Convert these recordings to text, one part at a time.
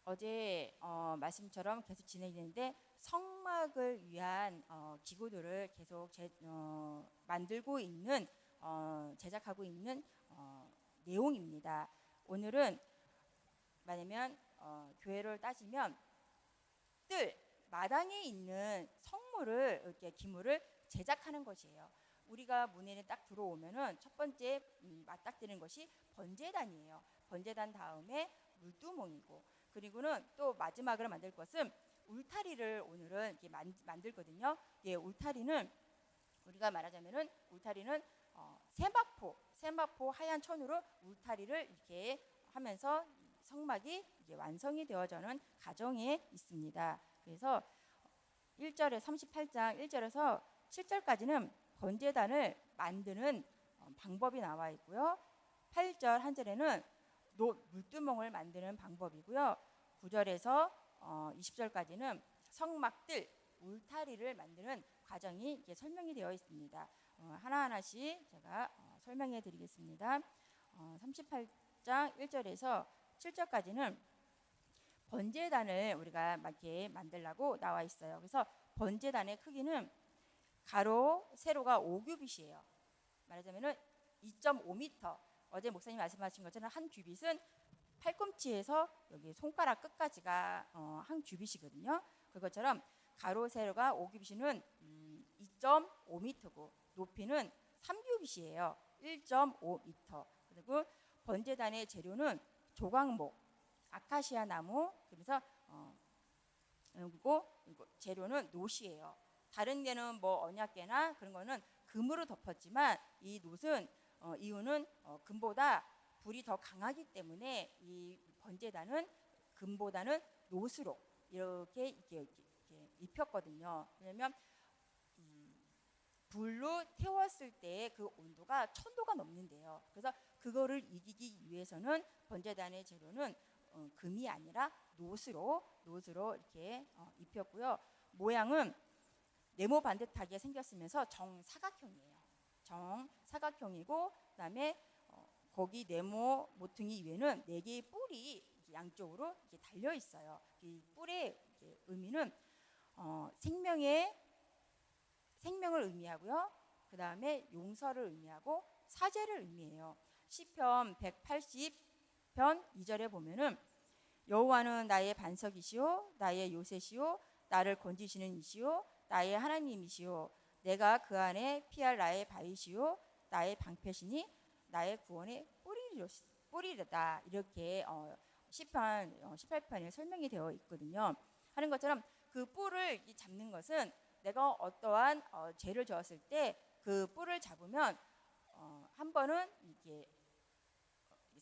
어제 말씀처럼 계속 진행되는데 성막을 위한 기구들을 계속 만들고 있는 제작하고 있는 내용입니다. 오늘은 만약면 교회를 따지면 뜰 마당에 있는 성물을 이렇게 기물을 제작하는 것이에요. 우리가 문에 딱 들어오면은 첫 번째 맞닥뜨리는 것이 번제단이에요. 번제단 다음에 물두멍이고, 그리고는 또 마지막으로 만들 것은 울타리를 오늘은 이렇게 만들거든요. 예, 울타리는 우리가 말하자면은 울타리는 세마포 하얀 천으로 울타리를 이렇게 하면서 성막이 이제 완성이 되어져는 과정에 있습니다. 그래서 1절에 38장 1절에서 7절까지는 번제단을 만드는 방법이 나와 있고요. 8절 한 절에는 물두멍을 만드는 방법이고요. 9절에서 20절까지는 성막들 울타리를 만드는 과정이 이렇게 설명이 되어 있습니다. 하나하나씩 제가 설명해 드리겠습니다. 38장 1절에서 7절까지는 번제단을 우리가 이렇게 만들라고 나와 있어요. 그래서 번제단의 크기는 가로 세로가 5규빗이에요. 말하자면은 2.5m. 어제 목사님 말씀하신 것처럼 한 규빗은 팔꿈치에서 여기 손가락 끝까지가 한 규빗이거든요. 그것처럼 가로 세로가 5규빗은 2.5m고 높이는 3규빗이에요. 1.5m. 그리고 번제단의 재료는 조각목, 아카시아 나무, 그래서 그리고 재료는 놋이에요. 다른 데는 뭐 언약계나 그런 거는 금으로 덮었지만 이 놋은 이유는 금보다 불이 더 강하기 때문에 이 번제단은 금보다는 놋으로 이렇게 입혔거든요. 왜냐면 불로 태웠을 때 그 온도가 1000도가 넘는데요. 그래서 그거를 이기기 위해서는 번제단의 재료는 금이 아니라 놋으로 이렇게 입혔고요. 모양은 네모 반듯하게 생겼으면서 정사각형이에요. 정사각형이고, 그다음에 거기 네모 모퉁이 위에는 4개의 뿔이 양쪽으로 이렇게 달려 있어요. 이 뿔의 의미는 생명을 의미하고요. 그 다음에 용서를 의미하고 사죄를 의미해요. 시편 180편 2절에 보면은 여호와는 나의 반석이시오, 나의 요새시오, 나를 건지시는 이시오, 나의 하나님이시오, 내가 그 안에 피할 나의 바위시오, 나의 방패시니 나의 구원의 뿌리다. 이렇게 시편 18편에 설명이 되어 있거든요. 하는 것처럼 그 뿔을 잡는 것은 내가 어떠한 죄를 저었을 때 그 뿔을 잡으면 한 번은 이게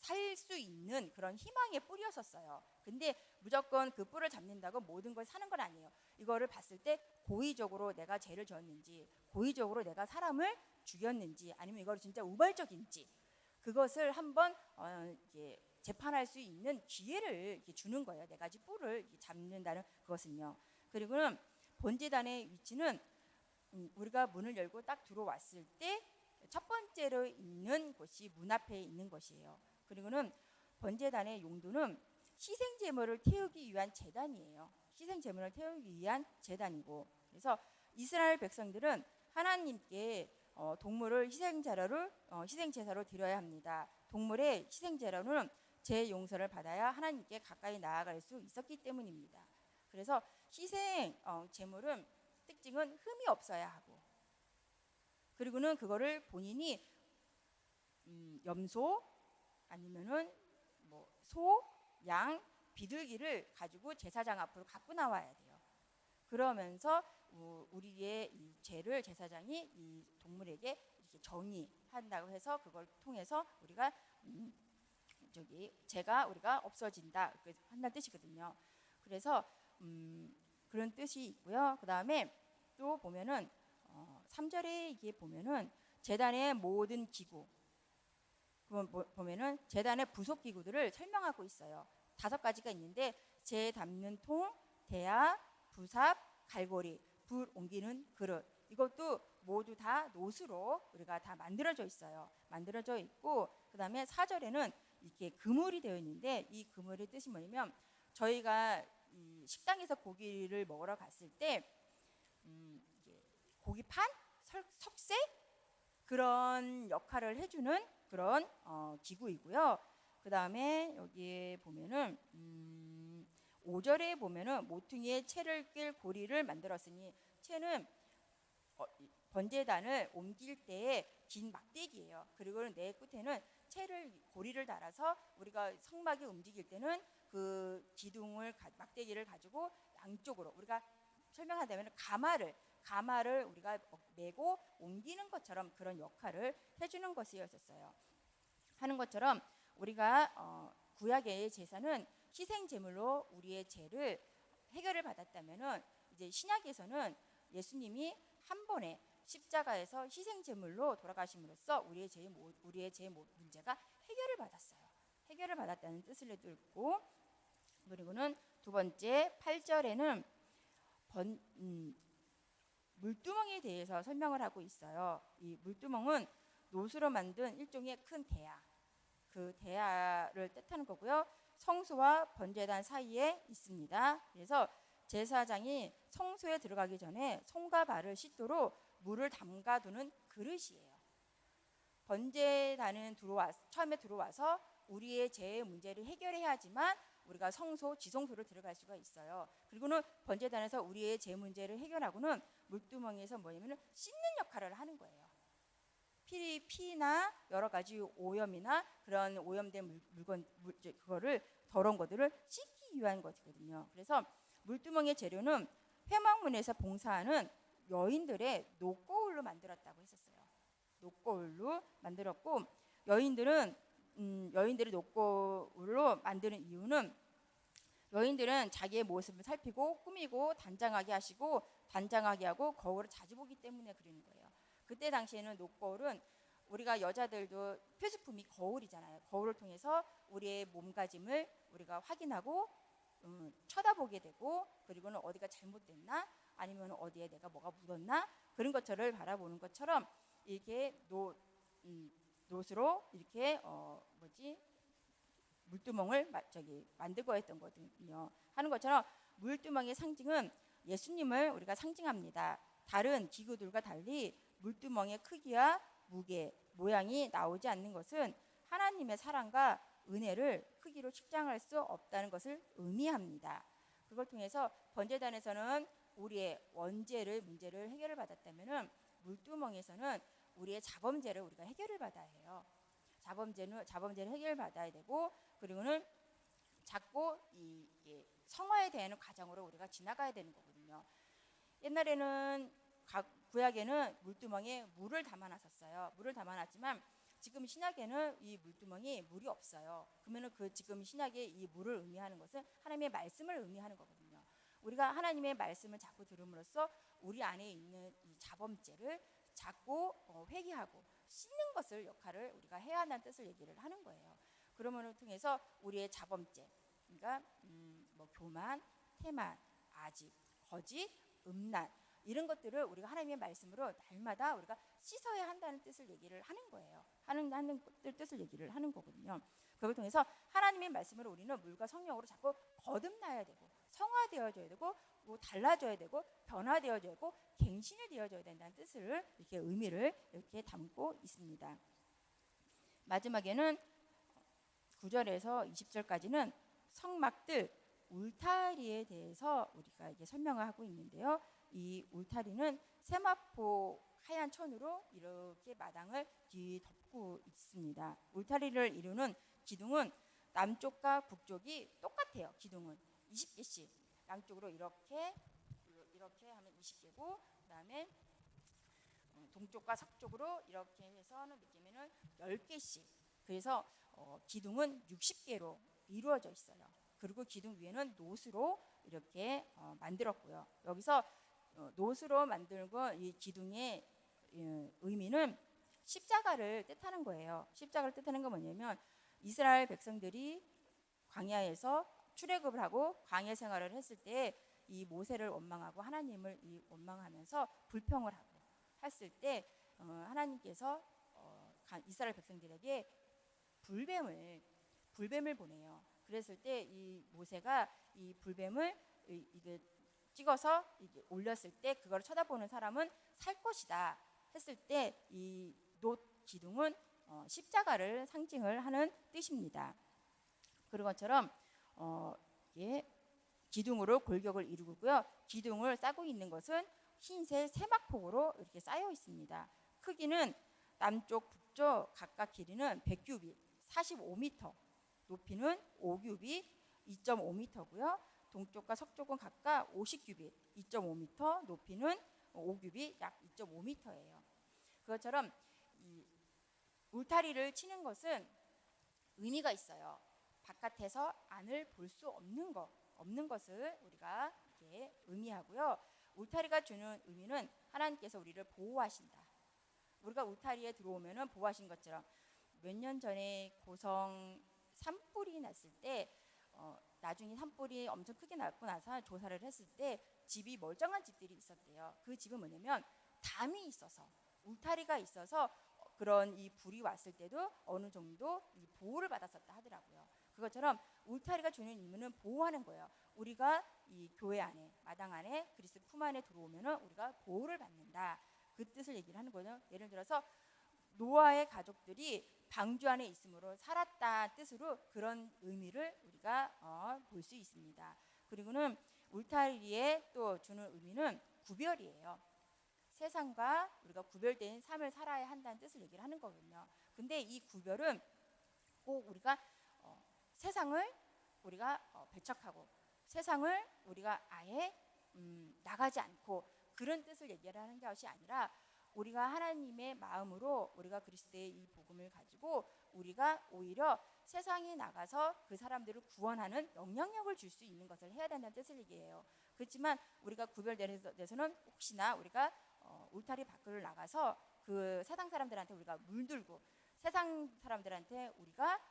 살 수 있는 그런 희망의 뿔이었었어요. 근데 무조건 그 뿔을 잡는다고 모든 걸 사는 건 아니에요. 이거를 봤을 때 고의적으로 내가 죄를 지었는지, 고의적으로 내가 사람을 죽였는지, 아니면 이걸 진짜 우발적인지, 그것을 한번 이렇게 재판할 수 있는 기회를 이렇게 주는 거예요. 4가지 뿔을 이렇게 잡는다는 그것은요. 그리고는 번제단의 위치는 우리가 문을 열고 딱 들어왔을 때 첫 번째로 있는 곳이 문 앞에 있는 것이에요. 그리고는 번제단의 용도는 희생 제물을 태우기 위한 제단이에요. 희생 제물을 태우기 위한 제단이고, 그래서 이스라엘 백성들은 하나님께 동물을 희생 제사로 드려야 합니다. 동물의 희생 제로는 죄 용서를 받아야 하나님께 가까이 나아갈 수 있었기 때문입니다. 그래서 희생 제물은 특징은 흠이 없어야 하고, 그리고는 그거를 본인이 염소 아니면은 뭐 소, 양, 비둘기를 가지고 제사장 앞으로 갖고 나와야 돼요. 그러면서 우리의 이 죄를 제사장이 이 동물에게 이렇게 정의한다고 해서 그걸 통해서 우리가 죄가 우리가 없어진다 한다는 뜻이거든요. 그래서 그런 뜻이 있고요. 그 다음에 또 보면은 3절에 이게 보면은 제단의 모든 기구 보면은 제단의 부속 기구들을 설명하고 있어요. 5가지가 있는데 재 담는 통, 대야, 부삽, 갈고리, 불 옮기는 그릇, 이것도 모두 다 놋으로 우리가 다 만들어져 있어요. 만들어져 있고, 그 다음에 4절에는 이렇게 그물이 되어 있는데 이 그물의 뜻이 뭐냐면 저희가 이 식당에서 고기를 먹으러 갔을 때 이게 고기판, 석쇠 그런 역할을 해주는 그런 기구이고요. 그 다음에 여기에 보면은 5절에 보면은 모퉁이에 채를 낄 고리를 만들었으니, 채는 번제단을 옮길 때의 긴 막대기예요. 그리고 내 끝에는 채를 고리를 달아서 우리가 성막이 움직일 때는 그 기둥을 막대기를 가지고 양쪽으로 우리가 설명하자면 가마를 우리가 메고 옮기는 것처럼 그런 역할을 해주는 것이었어요. 하는 것처럼 우리가 구약의 제사는 희생 제물로 우리의 죄를 해결을 받았다면은, 이제 신약에서는 예수님이 한 번에 십자가에서 희생 제물로 돌아가심으로써 우리의 죄 문제가 해결을 받았어요. 해결을 받았다는 뜻을 듣고, 그리고는 두 번째 8절에는 물두멍에 대해서 설명을 하고 있어요. 이 물두멍은 노수로 만든 일종의 큰 대야, 그 대야를 뜻하는 거고요. 성소와 번제단 사이에 있습니다. 그래서 제사장이 성소에 들어가기 전에 손과 발을 씻도록 물을 담가두는 그릇이에요. 번제단은 처음에 들어와서 우리의 죄의 문제를 해결해야지만 우리가 지성소를 들어갈 수가 있어요. 그리고는 번제단에서 우리의 죄 문제를 해결하고는 물두멍에서 뭐냐면 씻는 역할을 하는 거예요. 피나 여러 가지 오염이나 그런 오염된 그거를 더러운 것들을 씻기 위한 것이거든요. 그래서 물두멍의 재료는 회막문에서 봉사하는 여인들의 녹거울로 만들었다고 했었어요. 녹거울로 만들었고, 여인들이 녹거울로 만드는 이유는, 여인들은 자기의 모습을 살피고 꾸미고 단장하게 하고 거울을 자주 보기 때문에 그러는 거예요. 그때 당시에는 녹거울은 우리가 여자들도 필수품이 거울이잖아요. 거울을 통해서 우리의 몸가짐을 우리가 확인하고 쳐다보게 되고, 그리고는 어디가 잘못됐나 아니면 어디에 내가 뭐가 묻었나 그런 것들을 바라보는 것처럼 이렇게 노수로 이렇게 물두멍을 만들고 했던 거거든요. 하는 것처럼 물두멍의 상징은 예수님을 우리가 상징합니다. 다른 기구들과 달리 물두멍의 크기와 무게, 모양이 나오지 않는 것은 하나님의 사랑과 은혜를 크기로 측량할 수 없다는 것을 의미합니다. 그걸 통해서 번제단에서는 우리의 문제를 해결을 받았다면은 물두멍에서는 우리의 자범죄를 우리가 해결을 받아야 해요. 자범죄를 해결받아야 되고, 그리고는 자꾸 성화에 대한 과정으로 우리가 지나가야 되는 거거든요. 옛날에는 구약에는 물두멍에 물을 담아놨었어요. 물을 담아놨지만 지금 신약에는 이 물두멍이 물이 없어요. 그러면은 지금 신약의 이 물을 의미하는 것은 하나님의 말씀을 의미하는 거거든요. 우리가 하나님의 말씀을 자꾸 들음으로써 우리 안에 있는 이 자범죄를 자꾸 회개하고 씻는 것을 역할을 우리가 해야 한다는 뜻을 얘기를 하는 거예요. 그러면을 통해서 우리의 자범죄, 그러니까 교만, 태만, 아집, 거짓, 음란 이런 것들을 우리가 하나님의 말씀으로 날마다 우리가 씻어야 한다는 뜻을 얘기를 하는 거예요. 하는 뜻을 얘기를 하는 거거든요. 그걸 통해서 하나님의 말씀으로 우리는 물과 성령으로 자꾸 거듭나야 되고 성화되어져야 되고 달라져야 되고 변화되어져야 되고 갱신이 되어져야 된다는 뜻을 이렇게 의미를 이렇게 담고 있습니다. 마지막에는 9절에서 20절까지는 성막들 울타리에 대해서 우리가 이게 설명을 하고 있는데요. 이 울타리는 세마포 하얀 천으로 이렇게 마당을 뒤덮고 있습니다. 울타리를 이루는 기둥은 남쪽과 북쪽이 똑같아요. 기둥은 20개씩 양쪽으로 이렇게 하면 20개고, 그다음에 동쪽과 서쪽으로 이렇게 해서는 느끼면은 10개씩. 그래서 기둥은 60개로 이루어져 있어요. 그리고 기둥 위에는 노수로 이렇게 만들었고요. 여기서 노수로 만들고 이 기둥의 의미는 십자가를 뜻하는 거예요. 십자가를 뜻하는 건 뭐냐면 이스라엘 백성들이 광야에서 출애굽을 하고 광야 생활을 했을 때 이 모세를 원망하고 하나님을 원망하면서 불평을 하고 했을 때 하나님께서 이스라엘 백성들에게 불뱀을 보내요. 그랬을 때 이 모세가 이 불뱀을 이게 찍어서 이게 올렸을 때 그걸 쳐다보는 사람은 살 것이다 했을 때 이 놋 기둥은 십자가를 상징을 하는 뜻입니다. 그런 것처럼 예, 기둥으로 골격을 이루고요. 기둥을 싸고 있는 것은 흰색 세막폭으로 이렇게 쌓여 있습니다. 크기는 남쪽, 북쪽 각각 길이는 100규빗, 45m, 높이는 5규빗, 2.5m고요. 동쪽과 서쪽은 각각 50규빗, 2.5m, 높이는 5규빗, 약 2.5m예요. 그것처럼 이 울타리를 치는 것은 의미가 있어요. 바깥에서 안을 볼 수 없는 것을 우리가 이렇게 의미하고요. 울타리가 주는 의미는 하나님께서 우리를 보호하신다. 우리가 울타리에 들어오면은 보호하신 것처럼 몇 년 전에 고성 산불이 났을 때 나중에 산불이 엄청 크게 났고 나서 조사를 했을 때 집이 멀쩡한 집들이 있었대요. 그 집은 뭐냐면 담이 있어서 울타리가 있어서 그런 이 불이 왔을 때도 어느 정도 이 보호를 받았었다 하더라고요. 그것처럼 울타리가 주는 의미는 보호하는 거예요. 우리가 이 교회 안에, 마당 안에, 그리스도 품 안에 들어오면은 우리가 보호를 받는다. 그 뜻을 얘기를 하는 거예요. 예를 들어서 노아의 가족들이 방주 안에 있음으로 살았다 뜻으로 그런 의미를 우리가 볼 수 있습니다. 그리고는 울타리에 또 주는 의미는 구별이에요. 세상과 우리가 구별된 삶을 살아야 한다는 뜻을 얘기를 하는 거거든요. 근데 이 구별은 꼭 우리가 세상을 우리가 배척하고 세상을 우리가 아예 나가지 않고 그런 뜻을 얘기를 하는 것이 아니라 우리가 하나님의 마음으로 우리가 그리스도의 이 복음을 가지고 우리가 오히려 세상에 나가서 그 사람들을 구원하는 영향력을 줄 수 있는 것을 해야 된다는 뜻을 얘기해요. 그렇지만 우리가 구별돼서는 혹시나 우리가 울타리 밖으로 나가서 그 세상 사람들한테 우리가 물들고 세상 사람들한테 우리가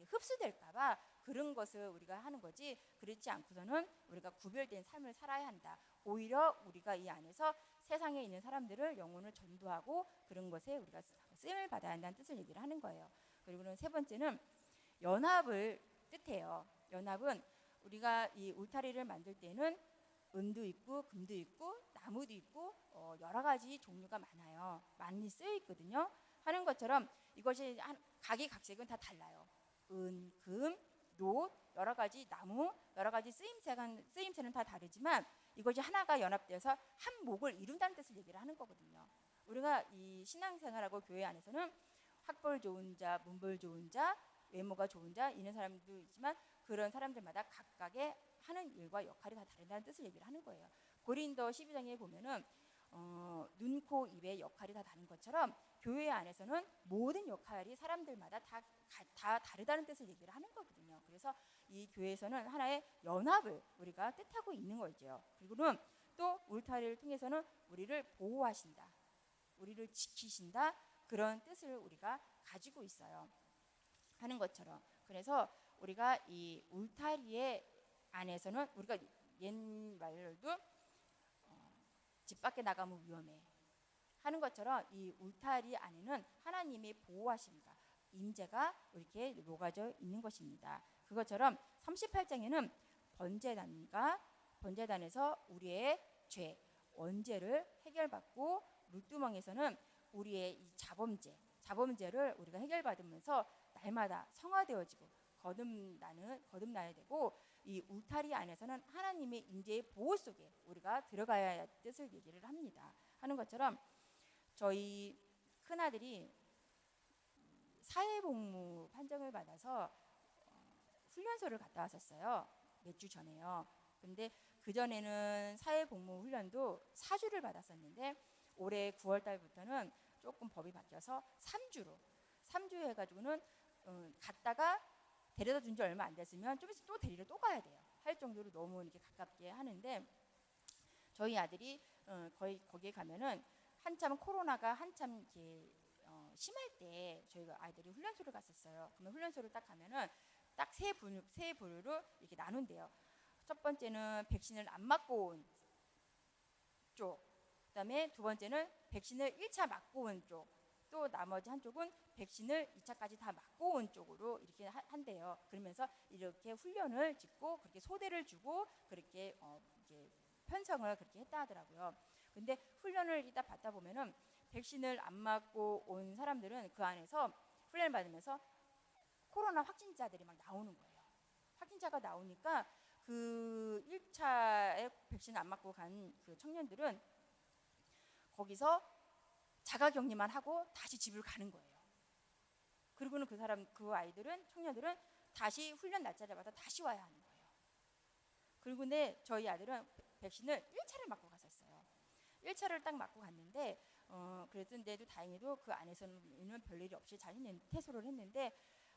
흡수될까봐 그런 것을 우리가 하는 거지, 그렇지 않고서는 우리가 구별된 삶을 살아야 한다. 오히려 우리가 이 안에서 세상에 있는 사람들을 영혼을 전도하고 그런 것에 우리가 쓰임을 받아야 한다는 뜻을 얘기를 하는 거예요. 그리고는 세 번째는 연합을 뜻해요. 연합은 우리가 이 울타리를 만들 때는 은도 있고 금도 있고 나무도 있고 여러 가지 종류가 많이 쓰여 있거든요. 하는 것처럼 이것이 각색은 다 달라요. 은, 금, 놋, 여러 가지 나무, 여러 가지 쓰임새는 다 다르지만 이것이 하나가 연합되어서 한 목을 이룬다는 뜻을 얘기를 하는 거거든요. 우리가 이 신앙생활하고 교회 안에서는 학벌 좋은 자, 문벌 좋은 자, 외모가 좋은 자 이런 사람도 있지만 그런 사람들마다 각각의 하는 일과 역할이 다 다르다는 뜻을 얘기를 하는 거예요. 고린도 12장에 보면은 눈, 코, 입의 역할이 다 다른 것처럼 교회 안에서는 모든 역할이 사람들마다 다 다르다는 뜻을 얘기를 하는 거거든요. 그래서 이 교회에서는 하나의 연합을 우리가 뜻하고 있는 거죠. 그리고는 또 울타리를 통해서는 우리를 보호하신다, 우리를 지키신다, 그런 뜻을 우리가 가지고 있어요. 하는 것처럼. 그래서 우리가 이 울타리의 안에서는 우리가 옛말로도 집 밖에 나가면 위험해 하는 것처럼 이 울타리 안에는 하나님의 보호하심과 임재가 이렇게 녹아져 있는 것입니다. 그것처럼 38장에는 번제단에서 우리의 죄, 원죄를 해결받고 물두멍에서는 우리의 이 자범죄를 우리가 해결받으면서 날마다 성화되어지고 거듭나야 되고, 이 울타리 안에서는 하나님의 임재의 보호 속에 우리가 들어가야 할 뜻을 얘기를 합니다. 하는 것처럼 저희 큰아들이 사회복무 판정을 받아서 훈련소를 갔다 왔었어요. 몇 주 전에요. 근데 그전에는 사회복무 훈련도 4주를 받았었는데 올해 9월 달부터는 조금 법이 바뀌어서 3주 해가지고는 갔다가 데려다 준 지 얼마 안 됐으면 좀 있으면 또 데리러 또 가야 돼요. 할 정도로 너무 이렇게 가깝게 하는데, 저희 아들이 거기에 가면은 한참 코로나가 한참 이렇게 심할 때 저희가 아이들이 훈련소를 갔었어요. 그러면 훈련소를 딱 가면은 딱 세 부류로 이렇게 나눈대요. 첫 번째는 백신을 안 맞고 온 쪽, 그다음에 두 번째는 백신을 1차 맞고 온 쪽, 또 나머지 한쪽은 백신을 2차까지 다 맞고 온 쪽으로 이렇게 한대요. 그러면서 이렇게 훈련을 짓고 그렇게 소대를 주고 그렇게 이렇게 편성을 그렇게 했다 하더라고요. 근데 훈련을 이따 받다 보면은 백신을 안 맞고 온 사람들은 그 안에서 훈련을 받으면서 코로나 확진자들이 막 나오는 거예요. 확진자가 나오니까 그 1차에 백신 안 맞고 간 그 청년들은 거기서 자가격리만 하고 다시 집을 가는 거예요. 그리고는 그 아이들은 청년들은 다시 훈련 날짜를 받아 다시 와야 하는 거예요. 그리고 근데 저희 아들은 백신을 1차를 맞고 갔었어요. 1차를 딱 맞고 갔는데 그랬는데도 다행히도 그 안에서는 별일이 없이 잘 퇴소를 했는데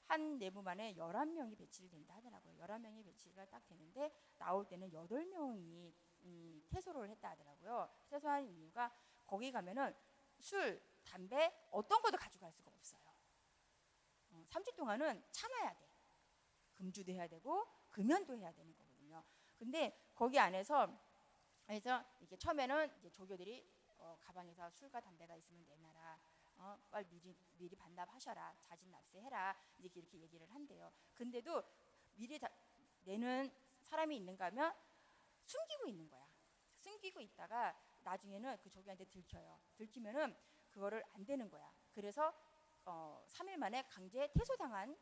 한 내부만에 11명이 배치를 된다 하더라고요. 11명이 배치가 딱 되는데 나올 때는 8명이 퇴소를 했다 하더라고요. 퇴소한 이유가 거기 가면은 술, 담배 어떤 것도 가져갈 수가 없어요. 3주 동안은 참아야 돼. 금주도 해야 되고 금연도 해야 되는 거거든요. 근데 거기 안에서 이게 처음에는 이제 조교들이 가방에서 술과 담배가 있으면 내놔라. 빨리 미리 반납하셔라. 자진 납세해라. 이렇게 얘기를 한대요. 근데도 미리 내는 사람이 있는가 하면 숨기고 있는 거야. 숨기고 있다가 나중에는 그 조교한테 들켜요. 들키면은 그거를 안 되는 거야. 그래서 3일 만에 강제 퇴소당한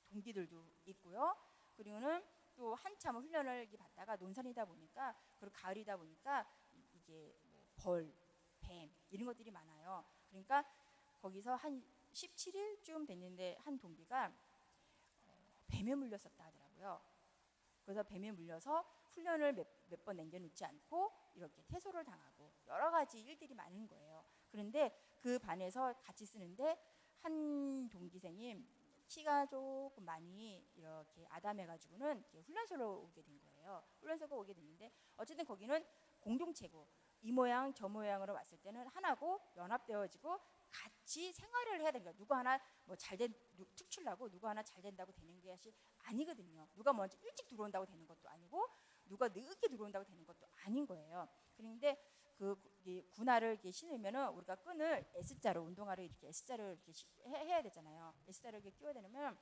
동기들도 있고요. 그리고는 또 한참 훈련을 받다가 논산이다 보니까 그리고 가을이다 보니까 이게 뭐 벌, 뱀 이런 것들이 많아요. 그러니까 거기서 한 17일쯤 됐는데 한 동기가 뱀에 물렸었다 하더라고요. 그래서 뱀에 물려서 훈련을 몇 번 남겨놓지 않고 이렇게 퇴소를 당하고 여러 가지 일들이 많은 거예요. 그런데 그 반에서 같이 쓰는데 한 동기생이 키가 조금 많이 이렇게 아담해가지고는 이렇게 훈련소로 오게 된 거예요. 훈련소가 오게 됐는데 어쨌든 거기는 공동체고 이 모양 저 모양으로 왔을 때는 하나고 연합되어지고 같이 생활을 해야 되는 거예요. 누가 하나 뭐 잘된 특출나고 누가 하나 잘 된다고 되는 게 사실 아니거든요. 누가 먼저 일찍 들어온다고 되는 것도 아니고 누가 늦게 들어온다고 되는 것도 아닌 거예요. 그런데 그 군화를 이렇게 신으면은 우리가 끈을 S자로 운동화를 이렇게 S자로 이렇게 해야 되잖아요. S자로 이렇게 끼워야 되면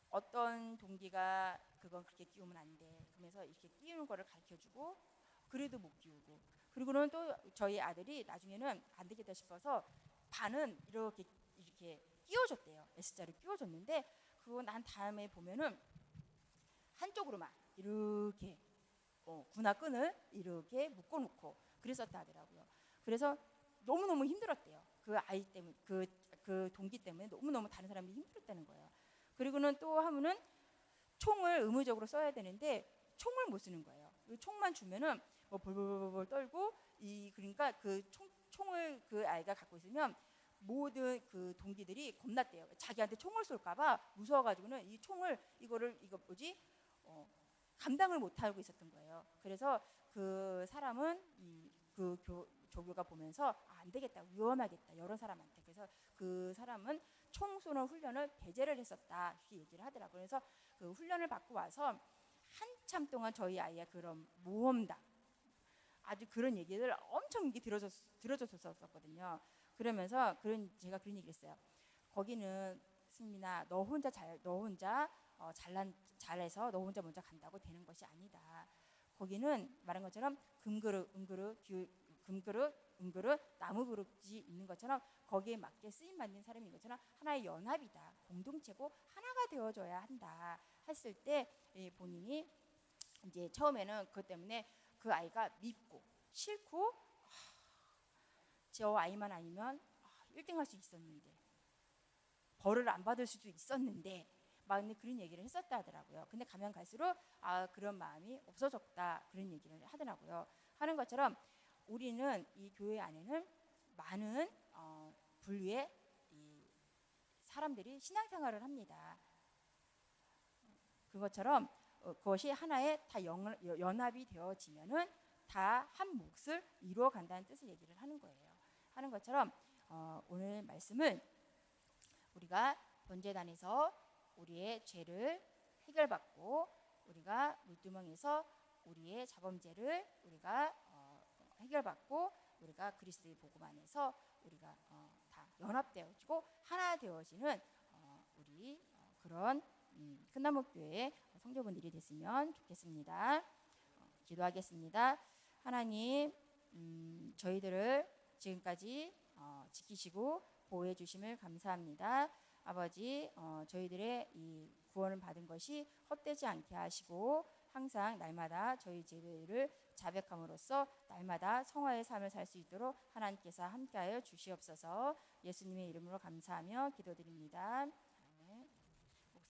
어떤 동기가 그건 그렇게 끼우면 안 돼. 그러면서 이렇게 끼우는 거를 가르쳐주고 그래도 못 끼우고 그리고는 또 저희 아들이 나중에는 안 되겠다 싶어서 반은 이렇게 끼워줬대요. S자로 끼워줬는데 그거 난 다음에 보면은 한쪽으로만 이렇게 군화 끈을 이렇게 묶어놓고 그랬었다 하더라고요. 그래서 너무너무 힘들었대요. 그 아이 때문에 그 동기 때문에 너무너무 다른 사람이 힘들었다는 거예요. 그리고는 또 하면은 총을 의무적으로 써야 되는데 총을 못 쓰는 거예요. 총만 주면은 뭐 벌벌벌 떨고 그러니까 그 총을 그 아이가 갖고 있으면 모든 그 동기들이 겁났대요. 자기한테 총을 쏠까봐 무서워가지고는 이 총을 이거 뭐지 감당을 못 하고 있었던 거예요. 그래서 그 사람은 그 조교가 보면서 안 되겠다, 위험하겠다 여러 사람한테. 그래서 그 사람은 총 쏘는 훈련을 배제를 했었다 이렇게 얘기를 하더라고요. 그래서 그 훈련을 받고 와서 한참 동안 저희 아이의 그런 모험담 아주 그런 얘기를 엄청 들어줬었거든요. 그러면서 제가 그런 얘기를 했어요. 거기는 승민아 너 혼자 잘해서 너 혼자 먼저 간다고 되는 것이 아니다. 거기는 말한 것처럼 금그릇 나무 그릇이 있는 것처럼 거기에 맞게 쓰임 받는 사람인 것처럼 하나의 연합이다. 공동체고 하나가 되어줘야 한다. 했을 때 본인이 이제 처음에는 그것 때문에 그 아이가 밉고 싫고 저 아이만 아니면 1등 할 수 있었는데 벌을 안 받을 수도 있었는데 막 그런 얘기를 했었다 하더라고요. 근데 가면 갈수록 그런 마음이 없어졌다 그런 얘기를 하더라고요. 하는 것처럼 우리는 이 교회 안에는 많은 분류의 이 사람들이 신앙생활을 합니다. 그것처럼 그것이 하나의 다 연합이 되어지면은 다 한 몫을 이루어 간다는 뜻을 얘기를 하는 거예요. 하는 것처럼 오늘 말씀은 우리가 번제단에서 우리의 죄를 해결받고 우리가 물두멍에서 우리의 자범죄를 우리가 해결받고 우리가 그리스도의 복음 안에서 우리가 다 연합되어지고 하나 되어지는 우리 그런 큰나무교회 성도분들이 됐으면 좋겠습니다. 기도하겠습니다. 하나님, 저희들을 지금까지 지키시고 보호해 주심을 감사합니다. 아버지, 저희들의 이 구원을 받은 것이 헛되지 않게 하시고 항상 날마다 저희 죄를 자백함으로써 날마다 성화의 삶을 살 수 있도록 하나님께서 함께하여 주시옵소서. 예수님의 이름으로 감사하며 기도드립니다.